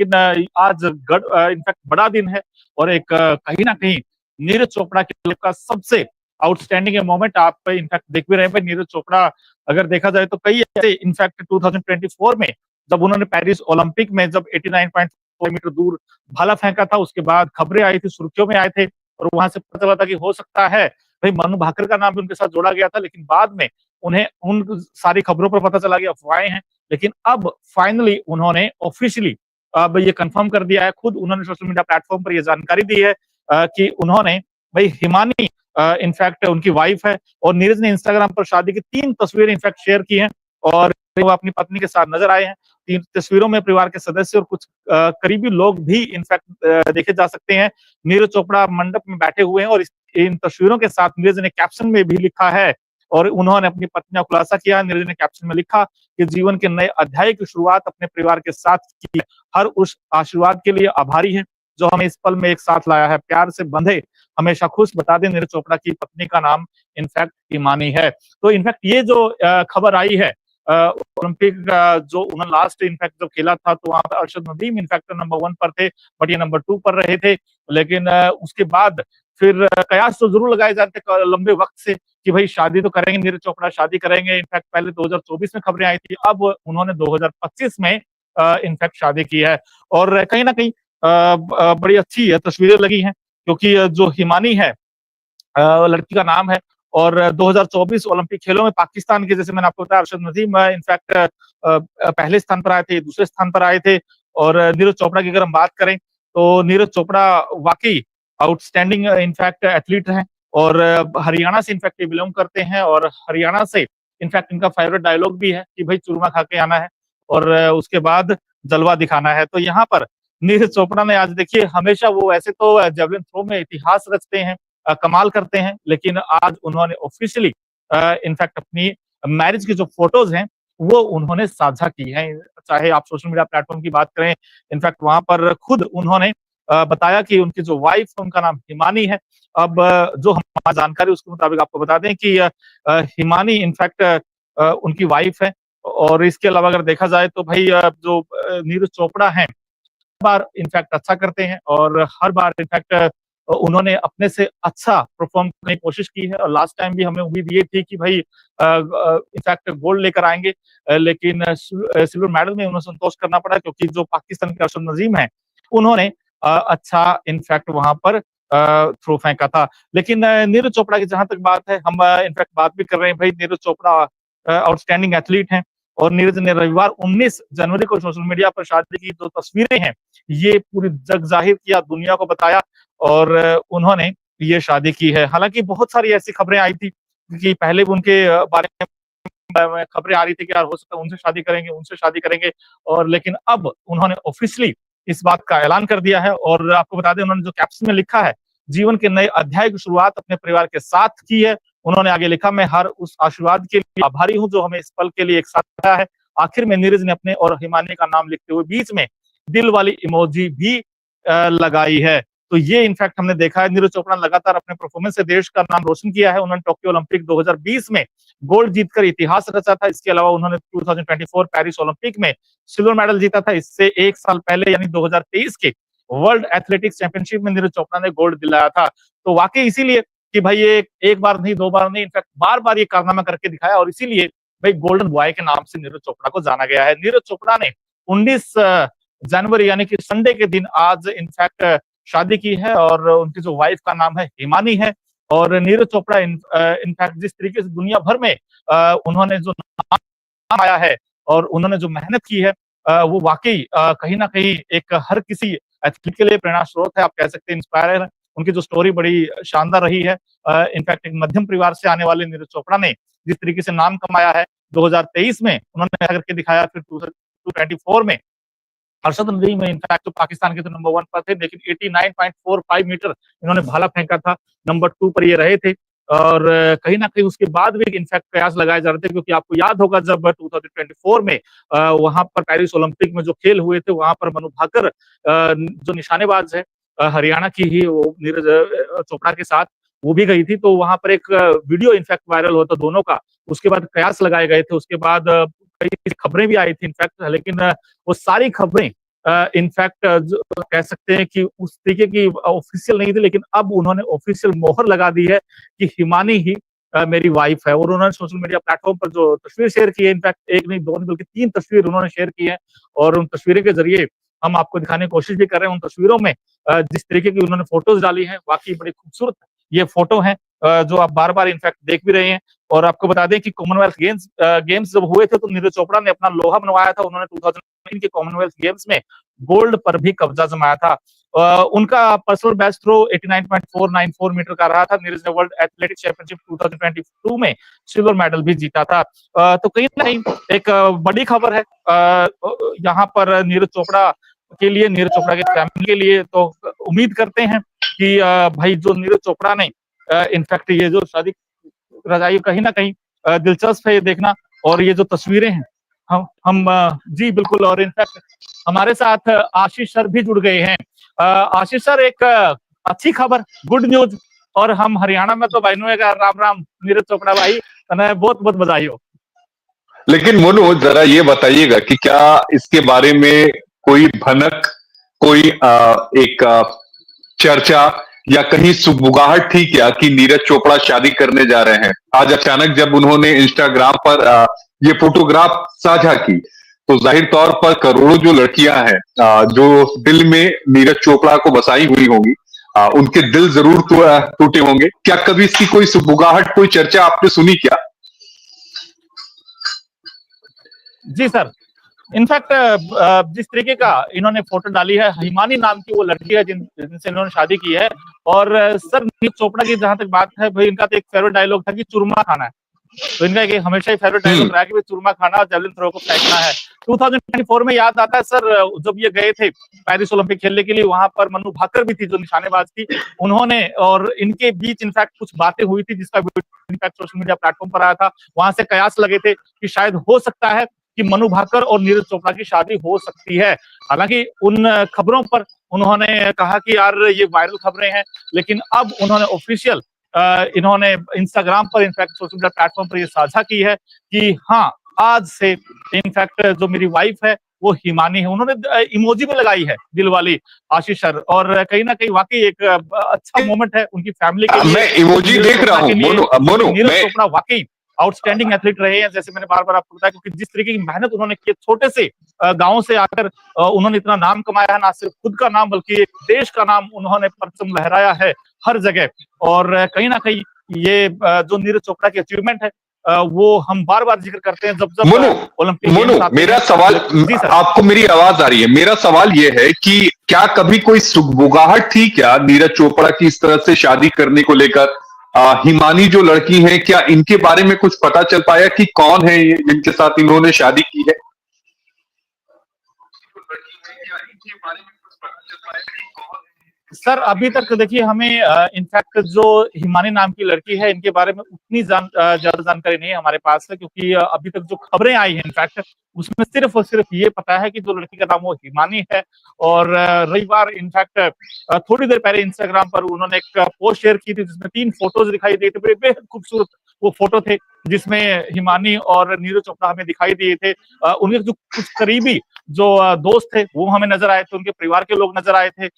लेकिन आज इनफैक्ट बड़ा दिन है और एक कहीं न कहीं नीरज चोपड़ा की लाइफ का सबसे आउटस्टैंडिंग मोमेंट आप इनफैक्ट देख भी रहे हैं भाई। नीरज चोपड़ा अगर देखा जाए तो कई ऐसे इनफैक्ट 2024 में जब उन्होंने पेरिस ओलंपिक में जब 89.4 मीटर दूर भाला फेंका था, उसके बाद खबरें आई थी, सुर्खियों में आए थे और वहां से पता चला था कि हो सकता है भाई मनु भाकर का नाम भी उनके साथ जोड़ा गया था, लेकिन बाद में उन्हें उन सारी खबरों पर पता चला कि अफवाहें हैं। लेकिन अब फाइनली उन्होंने ऑफिशियली अब ये कंफर्म कर दिया है, खुद उन्होंने सोशल मीडिया प्लेटफॉर्म पर ये जानकारी दी है कि उन्होंने भाई हिमानी इनफैक्ट उनकी वाइफ है और नीरज ने इंस्टाग्राम पर शादी की 3 तस्वीरें इनफैक्ट शेयर की हैं और वो अपनी पत्नी के साथ नजर आए हैं। 3 तस्वीरों में परिवार के सदस्य और कुछ करीबी लोग भी इनफैक्ट देखे जा सकते हैं। नीरज चोपड़ा मंडप में बैठे हुए हैं और इन तस्वीरों के साथ नीरज ने कैप्शन में भी लिखा है और उन्होंने अपनी पत्नी का खुलासा किया। नीरज ने कैप्शन में लिखा कि जीवन के नए अध्याय की शुरुआत अपने परिवार के साथ की है। हर उस आशीर्वाद के लिए आभारी है जो हमें इस पल में एक साथ लाया है। प्यार से बंधे हमेशा खुश। बता दें नीरज चोपड़ा की पत्नी का नाम इनफैक्ट हिमानी है। तो इनफैक्ट ये जो खबर आई है ओलंपिक जो उन्होंने लास्ट इनफैक्ट जब खेला था तो वहां पर अरशद नदीम इनफैक्ट नंबर 1 पर थे, बट ये नंबर 2 पर रहे थे। लेकिन उसके बाद फिर कयास तो जरूर लगाए जाते लंबे वक्त से कि भाई शादी तो करेंगे, नीरज चोपड़ा शादी करेंगे। इनफैक्ट पहले 2024 में खबरें आई थी, अब उन्होंने 2025 में इनफैक्ट शादी की है और कहीं ना कहीं बड़ी अच्छी तस्वीरें लगी हैं क्योंकि जो हिमानी है लड़की का नाम है और 2024 ओलंपिक खेलों में पाकिस्तान के, जैसे मैंने आपको बताया, अरशद नदीम इनफैक्ट पहले स्थान पर आए थे, दूसरे स्थान पर आए थे। और नीरज चोपड़ा की अगर हम बात करें तो नीरज चोपड़ा वाकई आउटस्टैंडिंग इनफैक्ट एथलीट हैं और हरियाणा से इनफैक्ट बिलोंग करते हैं और हरियाणा से इनफैक्ट इनका फेवरेट डायलॉग भी है कि भाई चूरमा खा के आना है और उसके बाद जलवा दिखाना है। तो यहाँ पर नीरज चोपड़ा ने आज देखिए, हमेशा वो ऐसे तो जेवलिन थ्रो में इतिहास रचते हैं, कमाल करते हैं, लेकिन आज उन्होंने ऑफिशियली इनफैक्ट अपनी मैरिज की जो फोटोज हैं वो उन्होंने साझा की हैं। चाहे आप सोशल मीडिया प्लेटफॉर्म की बात करें, इनफैक्ट वहां पर खुद उन्होंने बताया कि उनकी जो वाइफ है उनका नाम हिमानी है। अब जो हमारी जानकारी उसके मुताबिक आपको बता दें कि हिमानी इनफैक्ट उनकी वाइफ है और इसके अलावा अगर देखा जाए तो भाई जो नीरज चोपड़ा हैं बार इनफैक्ट अच्छा करते हैं और हर बार इनफैक्ट उन्होंने अपने से अच्छा परफॉर्म करने की कोशिश की है और लास्ट टाइम भी हमें उम्मीद ये थी कि भाई इनफैक्ट गोल्ड लेकर आएंगे, लेकिन सिल्वर मेडल में उन्हें संतोष करना पड़ा क्योंकि जो पाकिस्तान के अरशद नजीम है उन्होंने अच्छा इनफैक्ट वहां पर थ्रो फेंका था। लेकिन नीरज चोपड़ा की जहां तक बात है, हम इनफैक्ट बात भी कर रहे हैं भाई, नीरज चोपड़ा आउटस्टैंडिंग एथलीट हैं और नीरज ने रविवार 19 जनवरी को सोशल मीडिया पर शादी की जो तस्वीरें हैं ये पूरी जग जाहिर किया, दुनिया को बताया और उन्होंने ये शादी की है। हालांकि बहुत सारी ऐसी खबरें आई थी कि पहले भी उनके बारे में खबरें आ रही थी कि यार हो सकता है उनसे शादी करेंगे, उनसे शादी करेंगे, और लेकिन अब उन्होंने ऑफिशियली इस बात का ऐलान कर दिया है। और आपको बता दें उन्होंने जो कैप्शन में लिखा है, जीवन के नए अध्याय की शुरुआत अपने परिवार के साथ की है। उन्होंने आगे लिखा, मैं हर उस आशीर्वाद के लिए आभारी हूँ जो हमें इस पल के लिए एक साथ आया है। आखिर में नीरज ने अपने और हिमानी का नाम लिखते हुए बीच में दिल वाली इमोजी भी लगाई है। तो ये इनफैक्ट हमने देखा है, नीरज चोपड़ा ने लगातार अपने परफॉर्मेंस से देश का नाम रोशन किया है। उन्होंने टोक्यो ओलंपिक 2020 में गोल्ड जीतकर इतिहास रचा था। इसके अलावा उन्होंने 2024 पेरिस ओलंपिक में सिल्वर मेडल जीता था। इससे 1 साल पहले यानी 2023 के वर्ल्ड एथलेटिक्स चैंपियनशिप में नीरज चोपड़ा ने गोल्ड दिलाया था। तो वाकई इसीलिए कि भाई ये एक बार नहीं, 2 बार नहीं, इनफैक्ट बार-बार ये कारनामा करके दिखाया और इसीलिए भाई गोल्डन बॉय के नाम से नीरज चोपड़ा को जाना गया है। नीरज चोपड़ा ने 19 जनवरी यानी कि संडे के दिन आज इनफैक्ट शादी की है और उनकी जो वाइफ का नाम है हिमानी है। और नीरज चोपड़ा इनफैक्ट जिस तरीके से दुनिया भर में उन्होंने जो नाम आया है और उन्होंने जो मेहनत की है वो वाकई कहीं ना कहीं एक हर किसी एथलीट के लिए प्रेरणा स्रोत है, आप कह सकते हैं इंस्पायर है। उनकी जो स्टोरी बड़ी शानदार रही है। इनफैक्ट एक मध्यम परिवार से आने वाले नीरज चोपड़ा ने जिस तरीके से नाम कमाया है 2023 में उन्होंने करके दिखाया, फिर 2024 में अरशद नदीम में इनफैक्ट तो पाकिस्तान के तो नंबर 1 पर थे, लेकिन 89.45 मीटर इन्होंने भाला फेंका था, नंबर 2 पर ये रहे थे। और कहीं ना कहीं उसके बाद भी इनफैक्ट कयास लगाए जा रहे थे क्योंकि आपको याद होगा जब 2024 में वहां पर पेरिस ओलंपिक में जो खेल हुए थे वहां पर मनु भाकर जो निशानेबाज है हरियाणा की ही, वो नीरज चोपड़ा के साथ वो भी गई थी। तो वहां पर एक वीडियो इनफैक्ट वायरल हुआ था दोनों का। उसके बाद कयास लगाए गए थे, उसके बाद कई खबरें भी आई थी इनफैक्ट, लेकिन वो सारी खबरें इनफैक्ट कह सकते हैं कि उस तरीके की ऑफिशियल नहीं थी, लेकिन अब उन्होंने ऑफिशियल मोहर लगा दी है कि हिमानी ही मेरी वाइफ है। और उन्होंने सोशल मीडिया प्लेटफॉर्म पर जो तस्वीर शेयर की है, इनफैक्ट एक नहीं, दो नहीं, बल्कि 3 तस्वीर उन्होंने शेयर की है। और उन तस्वीरों के जरिए हम आपको दिखाने की कोशिश भी कर रहे हैं। उन तस्वीरों में जिस तरीके की उन्होंने फोटोज डाली है, वाकई बड़ी खूबसूरत ये फोटो है, जो आप बार बार इनफैक्ट देख भी रहे हैं। और आपको बता दें कि कॉमनवेल्थ गेम्स जब हुए थे, तो नीरज चोपड़ा ने अपना लोहा मनवाया था। उन्होंने 2019 के कॉमनवेल्थ गेम्स में गोल्ड पर भी कब्जा जमाया था। उनका पर्सनल बेस्ट थ्रो 89.494 मीटर का रहा था। नीरज ने वर्ल्ड एथलेटिक चैंपियनशिप 2022 में सिल्वर मेडल भी जीता था। तो कहीं ना कहीं एक बड़ी खबर है यहाँ पर नीरज चोपड़ा के लिए, नीरज चोपड़ा के फैमिली के लिए। तो उम्मीद करते हैं कि भाई जो नीरज चोपड़ा ने इनफैक्ट ये जो शादी रजाई, कहीं ना कहीं दिलचस्प है ये देखना। और ये जो तस्वीरें हैं, हम जी बिल्कुल। और इनफैक्ट हमारे साथ आशीष सर भी जुड़ गए हैं। आशीष सर, एक अच्छी खबर, गुड न्यूज। और हम हरियाणा में तो बहनों का राम राम नीरज चोपड़ा भाई, बहुत बहुत बधाई हो। लेकिन मोनू, जरा ये बताइएगा कि क्या इसके बारे में कोई भनक, कोई एक चर्चा या कहीं सुगबुगाहट थी क्या कि नीरज चोपड़ा शादी करने जा रहे हैं? आज अचानक जब उन्होंने इंस्टाग्राम पर ये फोटोग्राफ साझा की, तो जाहिर तौर पर करोड़ों जो लड़कियां हैं जो दिल में नीरज चोपड़ा को बसाई हुई होंगी, उनके दिल जरूर टूटे होंगे। क्या कभी इसकी कोई सुगबुगाहट, कोई चर्चा आपने सुनी क्या? जी सर, इनफैक्ट जिस तरीके का इन्होंने फोटो डाली है, हिमानी नाम की वो लड़की है जिनसे इन्होंने शादी की है। और सर, नीरज चोपड़ा की जहां तक बात है भाई, इनका तो एक फेवरेट डायलॉग था कि चूरमा खाना है। तो इनका एक हमेशा ही फेवरेट डायलॉग रहा है कि चूरमा खाना और जेवलिन थ्रो को फेंकना है। 2024 में याद आता है सर, जब ये गए थे पेरिस ओलंपिक खेलने के लिए, वहां पर मनु भाकर भी थी जो निशानेबाज थी। उन्होंने और इनके बीच इनफैक्ट कुछ बातें हुई थी, जिसका इनफैक्ट सोशल मीडिया प्लेटफॉर्म पर आया था। वहां से कयास लगे थे कि शायद हो सकता है कि मनु भाकर और नीरज चोपड़ा की शादी हो सकती है। हालांकि उन खबरों पर उन्होंने कहा कि यार ये वायरल खबरें हैं, लेकिन अब उन्होंने ऑफिशियल इन्होंने इंस्टाग्राम पर, इनफैक्ट सोशल मीडिया प्लेटफॉर्म पर ये साझा की है कि हाँ, आज से इनफैक्ट जो मेरी वाइफ है वो हिमानी है। उन्होंने इमोजी भी लगाई है दिल वाली, आशीष सर। और कहीं ना कहीं वाकई एक अच्छा मोमेंट है उनकी फैमिली के लिए। मैं इमोजी देख रहा हूँ मोनू, नीरज चोपड़ा वाकई आउटस्टैंडिंग एथलीट रहे हैं, जैसे मैंने बार बार आपको बताया, क्योंकि जिस तरीके की मेहनत उन्होंने की, छोटे से गांव से आकर उन्होंने इतना नाम कमाया है, ना सिर्फ खुद का नाम बल्कि एक देश का नाम उन्होंने परचम लहराया है हर जगह। और कहीं ना कहीं ये जो नीरज चोपड़ा की अचीवमेंट है, वो हम बार बार जिक्र करते हैं जब जब ओलंपिक गेम्स आते हैं। मेरा सवाल, आपको मेरी आवाज आ रही है? मेरा सवाल ये है कि क्या कभी कोई सुगबुगाहट थी क्या नीरज चोपड़ा की इस तरह से शादी करने को लेकर? हिमानी जो लड़की है, क्या इनके बारे में कुछ पता चल पाया कि कौन है ये जिनके साथ इन्होंने शादी की है? सर, अभी तक देखिए हमें इनफैक्ट जो हिमानी नाम की लड़की है, इनके बारे में उतनी ज्यादा जानकारी नहीं है हमारे पास है, क्योंकि अभी तक जो खबरें आई हैं इनफैक्ट उसमें सिर्फ और सिर्फ ये पता है कि जो लड़की का नाम वो हिमानी है। और रविवार इनफैक्ट थोड़ी देर पहले इंस्टाग्राम पर उन्होंने एक पोस्ट शेयर की थी, जिसमें 3 फोटोज दिखाई दिए थे, बेहद खूबसूरत वो फोटो थे, जिसमें हिमानी और नीरज चोपड़ा हमें दिखाई दिए थे। उनके जो कुछ करीबी जो दोस्त थे वो हमें नजर आए थे, उनके परिवार के लोग नजर आए थे।